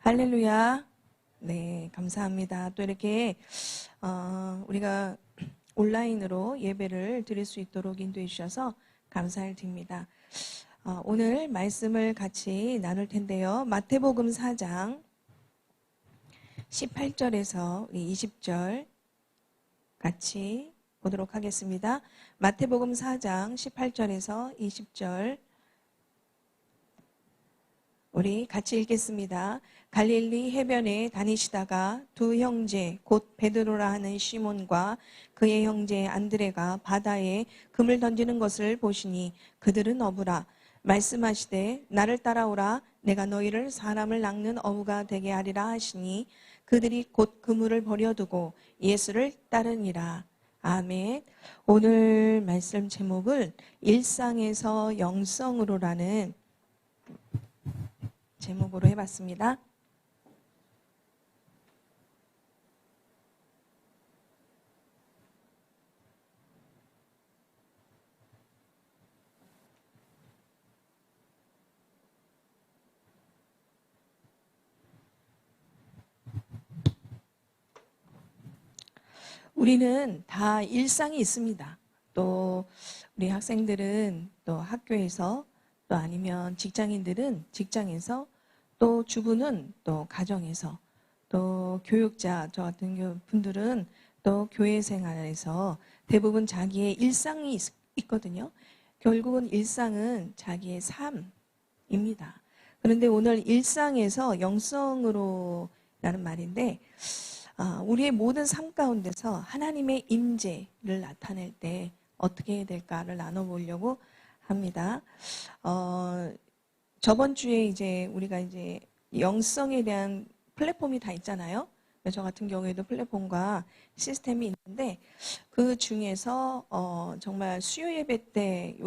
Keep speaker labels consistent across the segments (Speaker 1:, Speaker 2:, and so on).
Speaker 1: 할렐루야. 네, 감사합니다. 또 이렇게 우리가 온라인으로 예배를 드릴 수 있도록 인도해 주셔서 감사를 드립니다. 오늘 말씀을 같이 나눌 텐데요. 마태복음 4장 18절에서 20절 같이 보도록 하겠습니다. 마태복음 4장 18절에서 20절 우리 같이 읽겠습니다. 갈릴리 해변에 다니시다가 두 형제 곧 베드로라 하는 시몬과 그의 형제 안드레가 바다에 금을 던지는 것을 보시니 그들은 어부라. 말씀하시되 나를 따라오라. 내가 너희를 사람을 낚는 어부가 되게 하리라 하시니 그들이 곧 그물을 버려두고 예수를 따르니라. 아멘. 오늘 말씀 제목을 일상에서 영성으로라는 제목으로 해봤습니다. 우리는 다 일상이 있습니다. 또 우리 학생들은 또 학교에서 또 아니면 직장인들은 직장에서 또 주부는 또 가정에서 또 교육자 저 같은 분들은 또 교회 생활에서 대부분 자기의 일상이 있거든요. 결국은 일상은 자기의 삶입니다. 그런데 오늘 일상에서 영성으로 라는 말인데 우리의 모든 삶 가운데서 하나님의 임재를 나타낼 때 어떻게 해야 될까를 나눠보려고 합니다. 저번 주에 이제 우리가 이제 영성에 대한 플랫폼이 다 있잖아요. 저 같은 경우에도 플랫폼과 시스템이 있는데 그 중에서 정말 수요 예배 때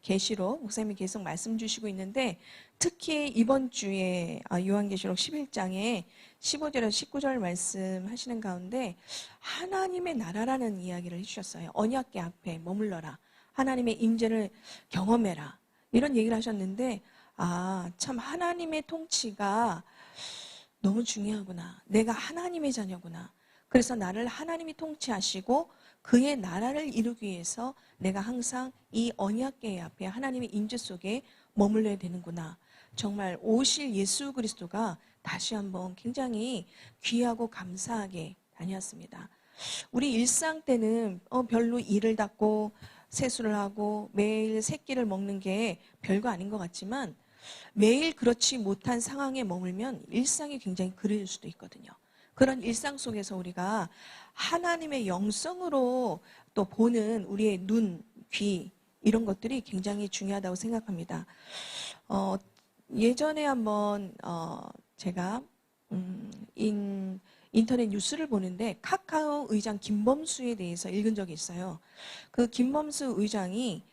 Speaker 1: 계시록 목사님이 계속 말씀 주시고 있는데 특히 이번 주에 요한계시록 11장에 15절에서 19절 말씀하시는 가운데 하나님의 나라라는 이야기를 해주셨어요. 언약궤 앞에 머물러라. 하나님의 임재를 경험해라. 이런 얘기를 하셨는데 참 하나님의 통치가 너무 중요하구나. 내가 하나님의 자녀구나. 그래서 나를 하나님이 통치하시고 그의 나라를 이루기 위해서 내가 항상 이 언약궤 앞에 하나님의 임재 속에 머물러야 되는구나. 정말 오실 예수 그리스도가 다시 한번 굉장히 귀하고 감사하게 다녔습니다. 우리 일상 때는 별로 이를 닦고 세수를 하고 매일 새끼를 먹는 게 별거 아닌 것 같지만 매일 그렇지 못한 상황에 머물면 일상이 굉장히 그리울 수도 있거든요. 그런 일상 속에서 우리가 하나님의 영성으로 또 보는 우리의 눈, 귀 이런 것들이 굉장히 중요하다고 생각합니다. 예전에 한번 제가 인터넷 뉴스를 보는데 카카오 의장 김범수에 대해서 읽은 적이 있어요. 그 김범수 의장이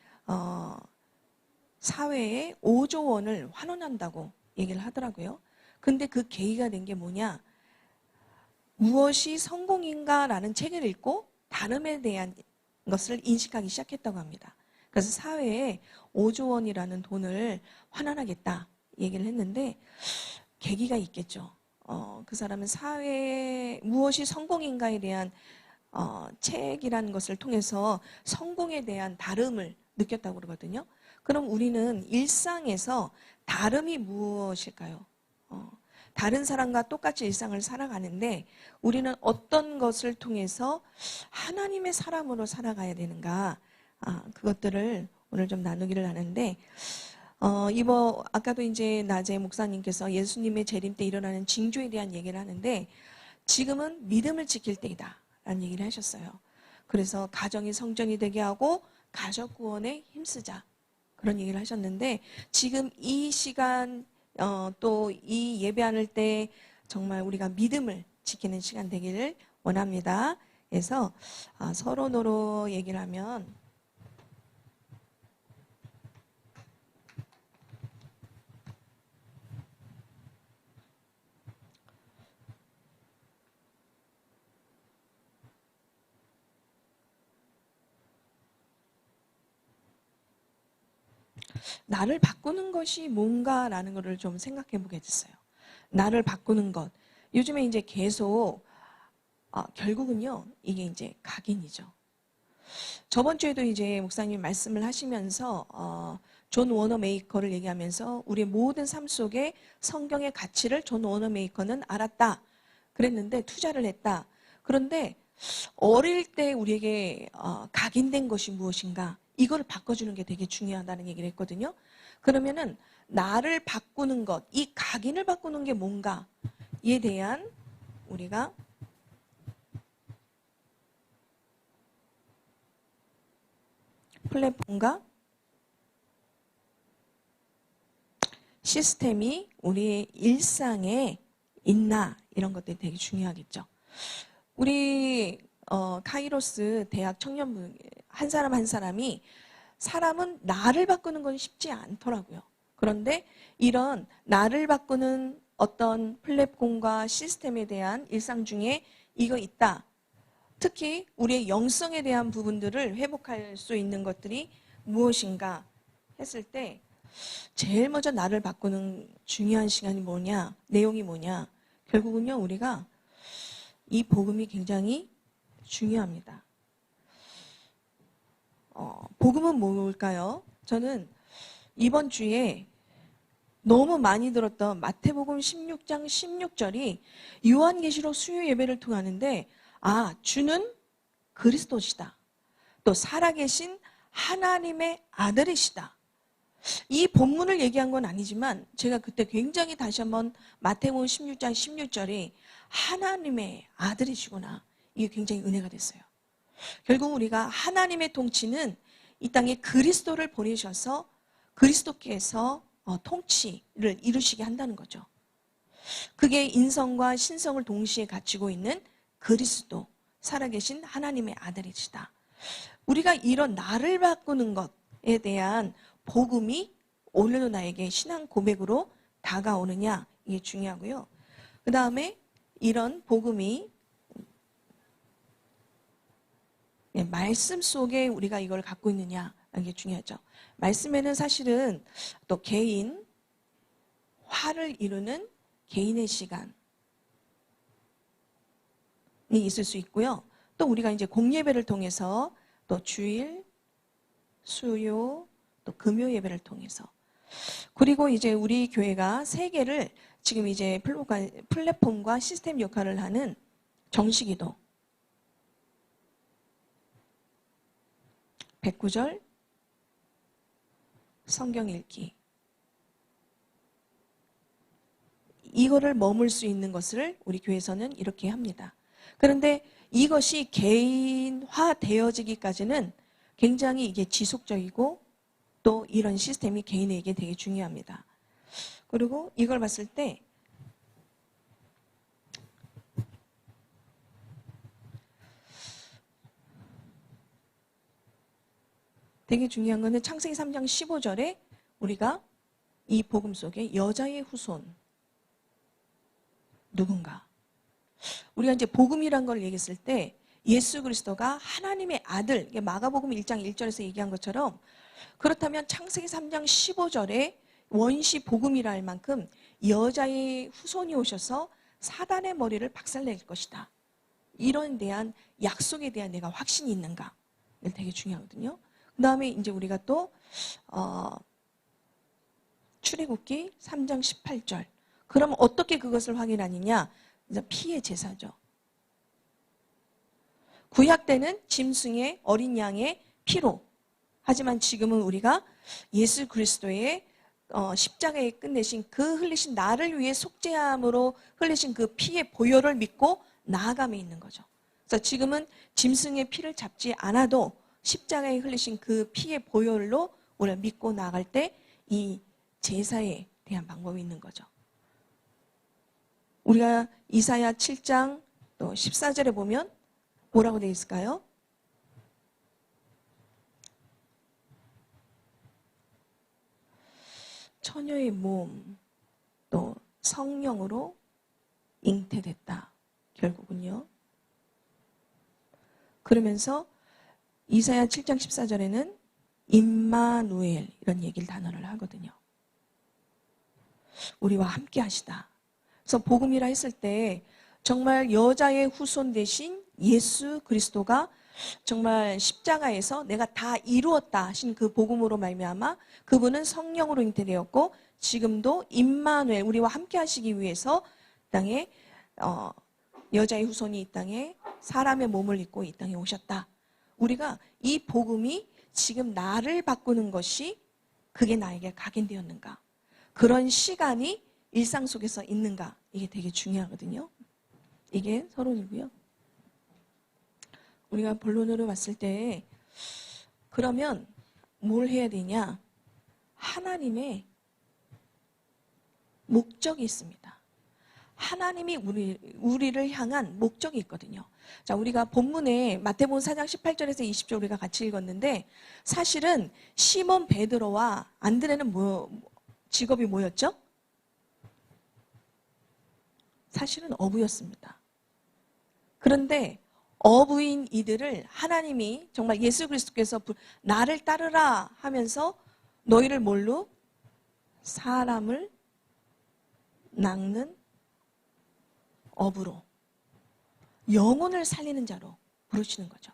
Speaker 1: 사회에 5조 원을 환원한다고 얘기를 하더라고요. 근데 그 계기가 된 게 뭐냐? 무엇이 성공인가라는 책을 읽고 다름에 대한 것을 인식하기 시작했다고 합니다. 그래서 사회에 5조 원이라는 돈을 환원하겠다 얘기를 했는데 계기가 있겠죠. 그 사람은 사회에 무엇이 성공인가에 대한 책이라는 것을 통해서 성공에 대한 다름을 느꼈다고 그러거든요. 그럼 우리는 일상에서 다름이 무엇일까요? 다른 사람과 똑같이 일상을 살아가는데 우리는 어떤 것을 통해서 하나님의 사람으로 살아가야 되는가? 그것들을 오늘 좀 나누기를 하는데 아까도 이제 낮에 목사님께서 예수님의 재림 때 일어나는 징조에 대한 얘기를 하는데 지금은 믿음을 지킬 때이다 라는 얘기를 하셨어요. 그래서 가정이 성전이 되게 하고 가족 구원에 힘쓰자 그런 얘기를 하셨는데 지금 이 시간 또 이 예배하는 때 정말 우리가 믿음을 지키는 시간 되기를 원합니다. 그래서 서론으로 얘기를 하면 나를 바꾸는 것이 뭔가라는 것을 좀 생각해 보게 됐어요. 나를 바꾸는 것. 요즘에 이제 계속 결국은요, 이게 이제 각인이죠. 저번 주에도 이제 목사님 말씀을 하시면서 존 워너메이커를 얘기하면서 우리의 모든 삶 속에 성경의 가치를 존 워너메이커는 알았다. 그랬는데 투자를 했다. 그런데 어릴 때 우리에게 각인된 것이 무엇인가? 이걸 바꿔주는 게 되게 중요하다는 얘기를 했거든요. 그러면은 나를 바꾸는 것, 이 각인을 바꾸는 게 뭔가에 대한 우리가 플랫폼과 시스템이 우리의 일상에 있나 이런 것들이 되게 중요하겠죠. 우리 카이로스 대학 청년분 한 사람 한 사람이 사람은 나를 바꾸는 건 쉽지 않더라고요. 그런데 이런 나를 바꾸는 어떤 플랫폼과 시스템에 대한 일상 중에 이거 있다. 특히 우리의 영성에 대한 부분들을 회복할 수 있는 것들이 무엇인가 했을 때 제일 먼저 나를 바꾸는 중요한 시간이 뭐냐, 내용이 뭐냐. 결국은요, 우리가 이 복음이 굉장히 중요합니다. 복음은 뭘까요? 저는 이번 주에 너무 많이 들었던 마태복음 16장 16절이 요한계시록 수요 예배를 통하는데 주는 그리스도시다. 또 살아계신 하나님의 아들이시다. 이 본문을 얘기한 건 아니지만 제가 그때 굉장히 다시 한번 마태복음 16장 16절이 하나님의 아들이시구나. 이게 굉장히 은혜가 됐어요. 결국 우리가 하나님의 통치는 이 땅에 그리스도를 보내셔서 그리스도께서 통치를 이루시게 한다는 거죠. 그게 인성과 신성을 동시에 갖추고 있는 그리스도, 살아계신 하나님의 아들이시다. 우리가 이런 나를 바꾸는 것에 대한 복음이 오늘도 나에게 신앙 고백으로 다가오느냐 이게 중요하고요. 그 다음에 이런 복음이 말씀 속에 우리가 이걸 갖고 있느냐 이게 중요하죠. 말씀에는 사실은 또 개인 화를 이루는 개인의 시간이 있을 수 있고요. 또 우리가 이제 공예배를 통해서 또 주일, 수요, 또 금요 예배를 통해서 그리고 이제 우리 교회가 세 개를 지금 이제 플랫폼과 시스템 역할을 하는 정식기도, 백구절, 성경 읽기 이거를 머물 수 있는 것을 우리 교회에서는 이렇게 합니다. 그런데 이것이 개인화 되어지기까지는 굉장히 이게 지속적이고 또 이런 시스템이 개인에게 되게 중요합니다. 그리고 이걸 봤을 때 되게 중요한 것은 창세기 3장 15절에 우리가 이 복음 속에 여자의 후손 누군가 우리가 이제 복음이란 걸 얘기했을 때 예수 그리스도가 하나님의 아들 마가복음 1장 1절에서 얘기한 것처럼 그렇다면 창세기 3장 15절에 원시 복음이라 할 만큼 여자의 후손이 오셔서 사단의 머리를 박살낼 것이다. 이런 대한 약속에 대한 내가 확신이 있는가? 이게 되게 중요하거든요. 그 다음에 이제 우리가 또 출애굽기 3장 18절. 그럼 어떻게 그것을 확인하느냐? 피의 제사죠. 구약 때는 짐승의 어린 양의 피로. 하지만 지금은 우리가 예수 그리스도의 십자가에 끝내신 그 흘리신 나를 위해 속죄함으로 흘리신 그 피의 보혈을 믿고 나아감에 있는 거죠. 그래서 지금은 짐승의 피를 잡지 않아도 십자가에 흘리신 그 피의 보혈로 우리가 믿고 나아갈 때 이 제사에 대한 방법이 있는 거죠. 우리가 이사야 7장 또 14절에 보면 뭐라고 되어 있을까요? 처녀의 몸, 또 성령으로 잉태됐다. 결국은요. 그러면서 이사야 7장 14절에는 임마누엘 이런 단어를 하거든요. 우리와 함께 하시다. 그래서 복음이라 했을 때 정말 여자의 후손 대신 예수 그리스도가 정말 십자가에서 내가 다 이루었다 하신 그 복음으로 말미암아 그분은 성령으로 잉태되었고 지금도 임마누엘 우리와 함께 하시기 위해서 땅에 여자의 후손이 이 땅에 사람의 몸을 입고 이 땅에 오셨다. 우리가 이 복음이 지금 나를 바꾸는 것이 그게 나에게 각인되었는가? 그런 시간이 일상 속에서 있는가? 이게 되게 중요하거든요. 이게 서론이고요. 우리가 본론으로 봤을 때 그러면 뭘 해야 되냐? 하나님의 목적이 있습니다. 하나님이 우리를 향한 목적이 있거든요. 자, 우리가 본문에 마태복음 4장 18절에서 20절 우리가 같이 읽었는데 사실은 시몬 베드로와 안드레는 직업이 뭐였죠? 사실은 어부였습니다. 그런데 어부인 이들을 하나님이 정말 예수 그리스도께서 나를 따르라 하면서 너희를 뭘로? 사람을 낚는 어부로 영혼을 살리는 자로 부르시는 거죠.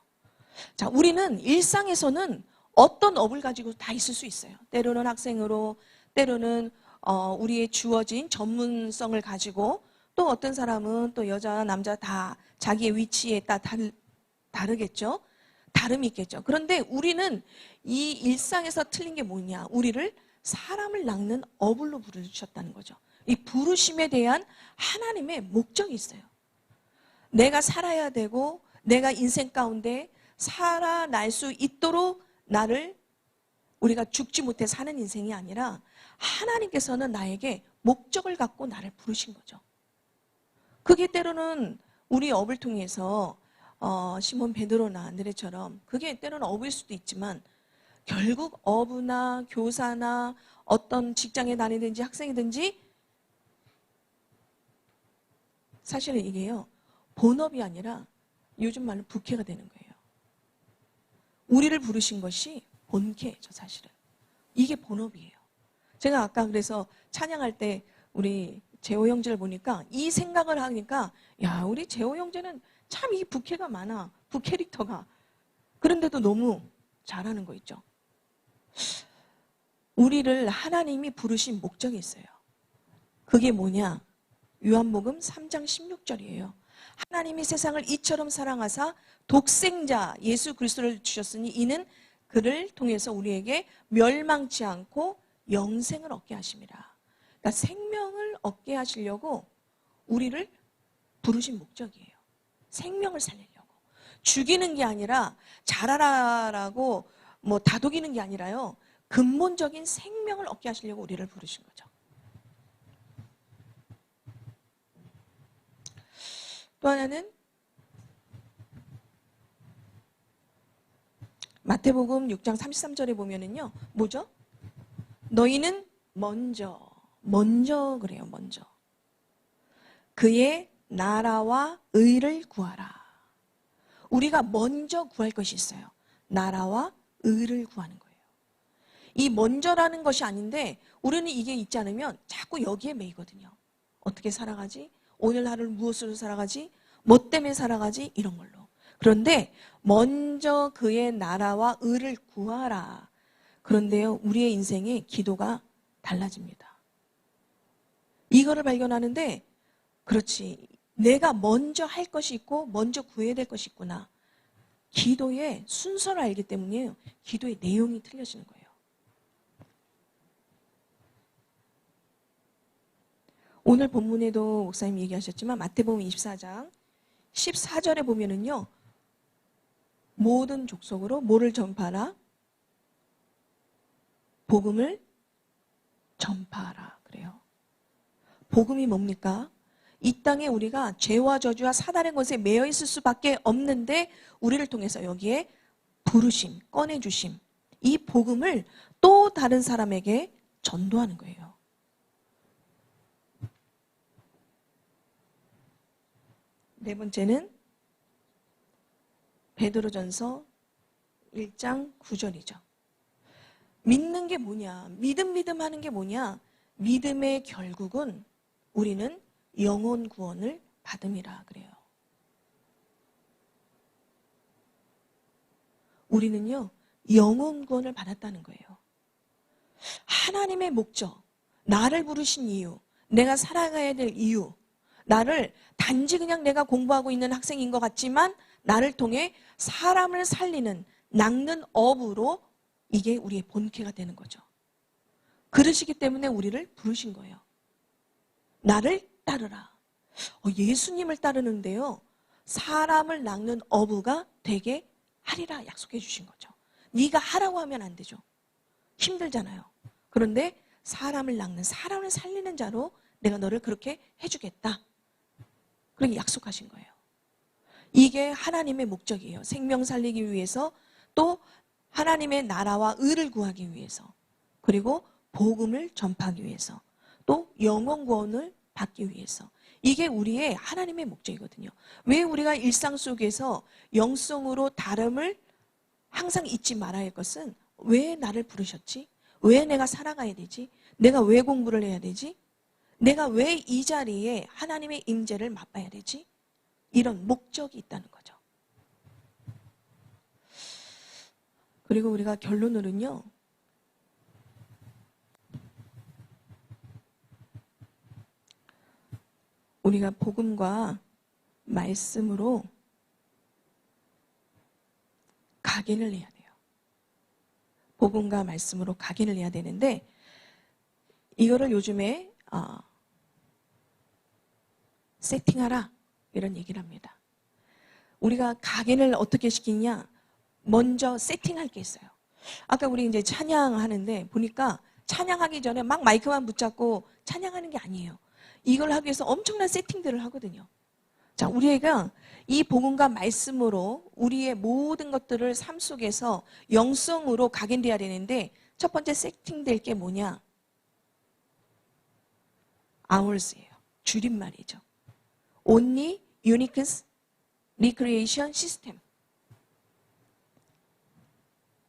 Speaker 1: 자, 우리는 일상에서는 어떤 업을 가지고 다 있을 수 있어요. 때로는 학생으로, 때로는 우리의 주어진 전문성을 가지고 또 어떤 사람은 또 여자, 남자 다 자기의 위치에 따라 다르겠죠. 다름이 있겠죠. 그런데 우리는 이 일상에서 틀린 게 뭐냐? 우리를 사람을 낚는 어불로 부르셨다는 거죠. 이 부르심에 대한 하나님의 목적이 있어요. 내가 살아야 되고 내가 인생 가운데 살아날 수 있도록 나를 우리가 죽지 못해 사는 인생이 아니라 하나님께서는 나에게 목적을 갖고 나를 부르신 거죠. 그게 때로는 우리 업을 통해서 시몬 베드로나 안드레처럼 그게 때로는 업일 수도 있지만 결국 어부나 교사나 어떤 직장에 다니든지 학생이든지 사실은 이게요. 본업이 아니라 요즘 말로 부캐가 되는 거예요. 우리를 부르신 것이 본캐죠, 사실은. 이게 본업이에요. 제가 아까 그래서 찬양할 때 우리 재호 형제를 보니까 이 생각을 하니까 야, 우리 재호 형제는 참 이 부캐가 많아. 부캐릭터가. 그런데도 너무 잘하는 거 있죠. 우리를 하나님이 부르신 목적이 있어요. 그게 뭐냐? 요한복음 3장 16절이에요. 하나님이 세상을 이처럼 사랑하사 독생자 예수 그리스도를 주셨으니 이는 그를 통해서 우리에게 멸망치 않고 영생을 얻게 하심이라. 그러니까 생명을 얻게 하시려고 우리를 부르신 목적이에요. 생명을 살리려고. 죽이는 게 아니라 잘하라라고 뭐 다독이는 게 아니라요. 근본적인 생명을 얻게 하시려고 우리를 부르신 거죠. 또 하나는 마태복음 6장 33절에 보면은요. 뭐죠? 너희는 먼저 그래요. 먼저. 그의 나라와 의를 구하라. 우리가 먼저 구할 것이 있어요. 나라와 의를 구하는 거예요. 이 먼저라는 것이 아닌데 우리는 이게 있지 않으면 자꾸 여기에 매이거든요. 어떻게 살아가지? 오늘 하루를 무엇으로 살아가지? 뭐 때문에 살아가지? 이런 걸로. 그런데 먼저 그의 나라와 의를 구하라. 그런데요, 우리의 인생에 기도가 달라집니다. 이거를 발견하는데 그렇지. 내가 먼저 할 것이 있고 먼저 구해야 될 것이 있구나. 기도의 순서를 알기 때문이에요. 기도의 내용이 틀려지는 거예요. 오늘 본문에도 목사님이 얘기하셨지만 마태복음 24장 14절에 보면은요. 모든 족속으로 뭐를 전파하라? 복음을 전파하라 그래요. 복음이 뭡니까? 이 땅에 우리가 죄와 저주와 사단의 것에 매여 있을 수밖에 없는데 우리를 통해서 여기에 부르심, 꺼내주심 이 복음을 또 다른 사람에게 전도하는 거예요. 네 번째는 베드로전서 1장 9절이죠. 믿는 게 뭐냐? 믿음 하는 게 뭐냐? 믿음의 결국은 우리는 영혼 구원을 받음이라 그래요. 우리는요, 영혼 구원을 받았다는 거예요. 하나님의 목적, 나를 부르신 이유, 내가 살아가야 될 이유, 나를 단지 그냥 내가 공부하고 있는 학생인 것 같지만 나를 통해 사람을 살리는, 낚는 업으로 이게 우리의 본캐가 되는 거죠. 그러시기 때문에 우리를 부르신 거예요. 나를 따르라. 예수님을 따르는데요, 사람을 낚는 어부가 되게 하리라 약속해 주신 거죠. 네가 하라고 하면 안 되죠. 힘들잖아요. 그런데 사람을 낚는, 사람을 살리는 자로 내가 너를 그렇게 해주겠다. 그렇게 약속하신 거예요. 이게 하나님의 목적이에요. 생명 살리기 위해서, 또 하나님의 나라와 의를 구하기 위해서, 그리고 복음을 전파하기 위해서, 또 영혼 구원을 받기 위해서. 이게 우리의 하나님의 목적이거든요. 왜 우리가 일상 속에서 영성으로 다름을 항상 잊지 말아야 할 것은, 왜 나를 부르셨지? 왜 내가 살아가야 되지? 내가 왜 공부를 해야 되지? 내가 왜 이 자리에 하나님의 임재를 맛봐야 되지? 이런 목적이 있다는 거죠. 그리고 우리가 결론으로는요, 우리가 복음과 말씀으로 각인을 해야 돼요. 복음과 말씀으로 각인을 해야 되는데, 이거를 요즘에 세팅하라 이런 얘기를 합니다. 우리가 각인을 어떻게 시키냐? 먼저 세팅할 게 있어요. 아까 우리 이제 찬양하는데 보니까 찬양하기 전에 막 마이크만 붙잡고 찬양하는 게 아니에요. 이걸 하기 위해서 엄청난 세팅들을 하거든요. 자, 우리가 이 복음과 말씀으로 우리의 모든 것들을 삶 속에서 영성으로 각인돼야 되는데, 첫 번째 세팅될 게 뭐냐? hours예요. 줄임말이죠. Only Unique Recreation System.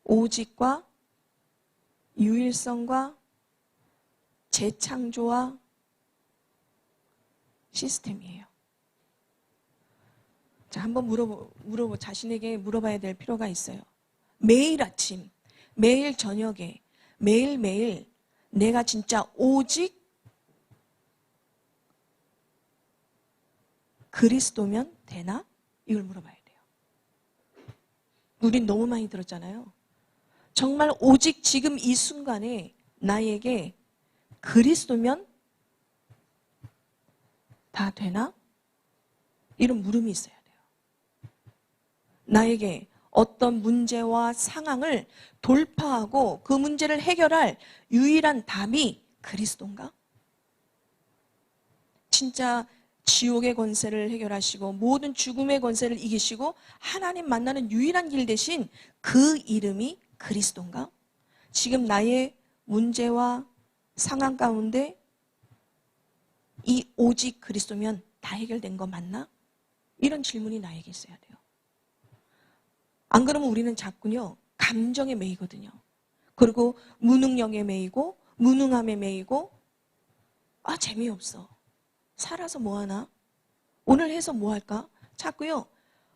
Speaker 1: 오직과 유일성과 재창조와 시스템이에요. 자, 한번 자신에게 물어봐야 될 필요가 있어요. 매일 아침, 매일 저녁에, 매일매일 내가 진짜 오직 그리스도면 되나? 이걸 물어봐야 돼요. 우린 너무 많이 들었잖아요. 정말 오직 지금 이 순간에 나에게 그리스도면 다 되나? 이런 물음이 있어야 돼요. 나에게 어떤 문제와 상황을 돌파하고 그 문제를 해결할 유일한 답이 그리스도인가? 진짜 지옥의 권세를 해결하시고 모든 죽음의 권세를 이기시고 하나님 만나는 유일한 길 대신 그 이름이 그리스도인가? 지금 나의 문제와 상황 가운데 이 오직 그리스도면 다 해결된 거 맞나? 이런 질문이 나에게 있어야 돼요. 안 그러면 우리는 자꾸요, 감정에 매이거든요. 그리고 무능력에 매이고 무능함에 매이고, 재미없어. 살아서 뭐하나? 오늘 해서 뭐할까? 자꾸요,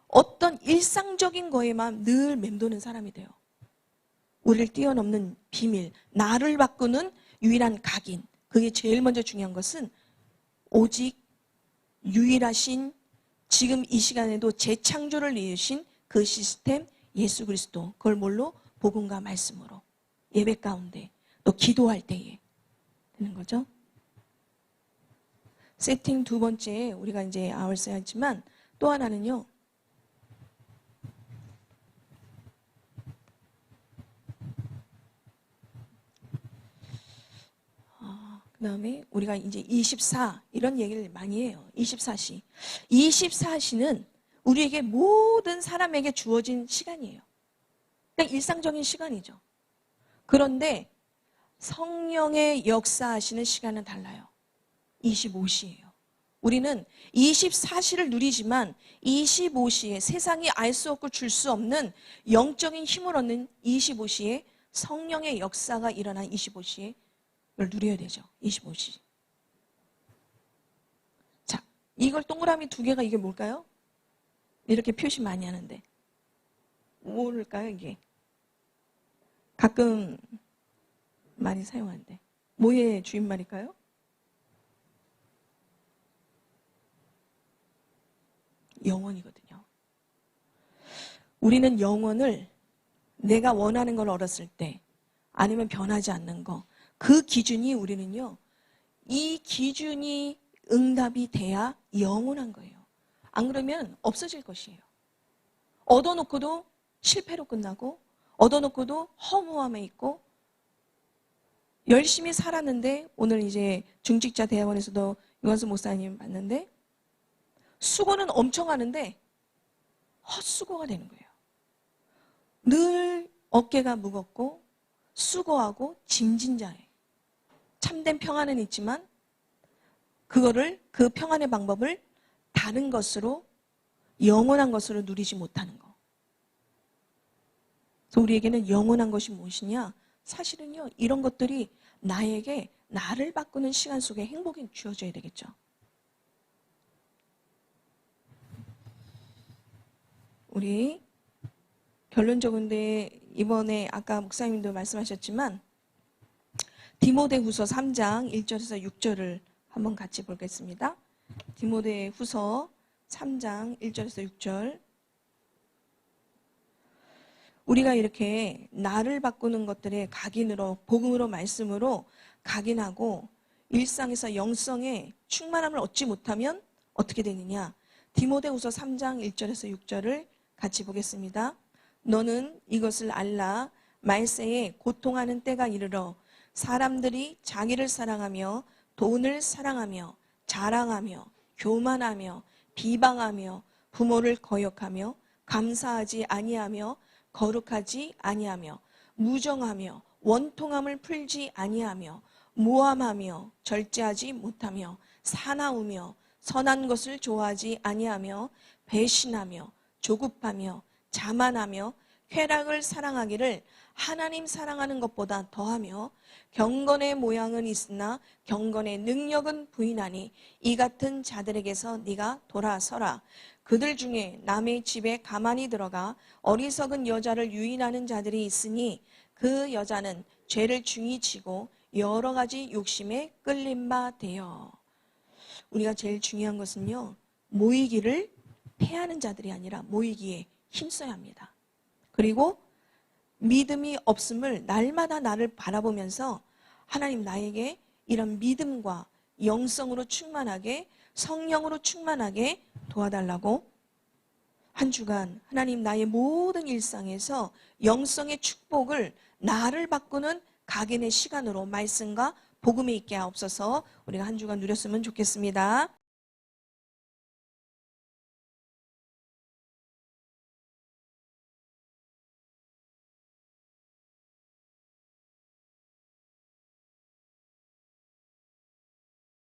Speaker 1: 어떤 일상적인 거에만 늘 맴도는 사람이 돼요. 우리를 뛰어넘는 비밀, 나를 바꾸는 유일한 각인, 그게 제일 먼저 중요한 것은 오직 유일하신, 지금 이 시간에도 재창조를 이루신 그 시스템 예수 그리스도, 그걸 뭘로? 복음과 말씀으로, 예배 가운데 또 기도할 때에 되는 거죠. 세팅 두 번째, 우리가 이제 hours 했지만 또 하나는요, 그 다음에 우리가 이제 24 이런 얘기를 많이 해요. 24시. 24시는 우리에게 모든 사람에게 주어진 시간이에요. 그냥 일상적인 시간이죠. 그런데 성령의 역사하시는 시간은 달라요. 25시예요. 우리는 24시를 누리지만 25시에 세상이 알 수 없고 줄 수 없는 영적인 힘을 얻는 25시에 성령의 역사가 일어난 25시에 를 누려야 되죠. 25시. 이걸 동그라미 두 개가 이게 뭘까요? 이렇게 표시 많이 하는데. 뭘까요, 이게? 가끔 많이 사용하는데. 뭐의 주인말일까요? 영원이거든요. 우리는 영원을 내가 원하는 걸 얻었을 때 아니면 변하지 않는 거, 그 기준이 우리는요, 이 기준이 응답이 돼야 영원한 거예요. 안 그러면 없어질 것이에요. 얻어놓고도 실패로 끝나고, 얻어놓고도 허무함에 있고, 열심히 살았는데, 오늘 이제 중직자 대학원에서도 유한수 목사님 봤는데, 수고는 엄청 하는데 헛수고가 되는 거예요. 늘 어깨가 무겁고 수고하고 짐진 자에 참된 평안은 있지만 그 평안의 방법을 다른 것으로, 영원한 것으로 누리지 못하는 거. 그래서 우리에게는 영원한 것이 무엇이냐? 사실은요, 이런 것들이 나를 바꾸는 시간 속에 행복이 주어져야 되겠죠. 우리 결론적인데 이번에 아까 목사님도 말씀하셨지만 디모데후서 3장 1절에서 6절을 한번 같이 보겠습니다. 디모데후서 3장 1절에서 6절. 우리가 이렇게 나를 바꾸는 것들에 각인으로, 복음으로, 말씀으로 각인하고 일상에서 영성의 충만함을 얻지 못하면 어떻게 되느냐? 디모데후서 3장 1절에서 6절을 같이 보겠습니다. 너는 이것을 알라. 말세에 고통하는 때가 이르러 사람들이 자기를 사랑하며 돈을 사랑하며 자랑하며 교만하며 비방하며 부모를 거역하며 감사하지 아니하며 거룩하지 아니하며 무정하며 원통함을 풀지 아니하며 모함하며 절제하지 못하며 사나우며 선한 것을 좋아하지 아니하며 배신하며 조급하며 자만하며 쾌락을 사랑하기를 하나님 사랑하는 것보다 더하며 경건의 모양은 있으나 경건의 능력은 부인하니 이 같은 자들에게서 네가 돌아서라. 그들 중에 남의 집에 가만히 들어가 어리석은 여자를 유인하는 자들이 있으니 그 여자는 죄를 중히 지고 여러 가지 욕심에 끌린 바 되어. 우리가 제일 중요한 것은요, 모이기를 패하는 자들이 아니라 모이기에 힘써야 합니다. 그리고 믿음이 없음을 날마다 나를 바라보면서 하나님 나에게 이런 믿음과 영성으로 충만하게, 성령으로 충만하게 도와달라고 한 주간 하나님 나의 모든 일상에서 영성의 축복을 나를 바꾸는 각인의 시간으로 말씀과 복음이 있게 하옵소서. 우리가 한 주간 누렸으면 좋겠습니다.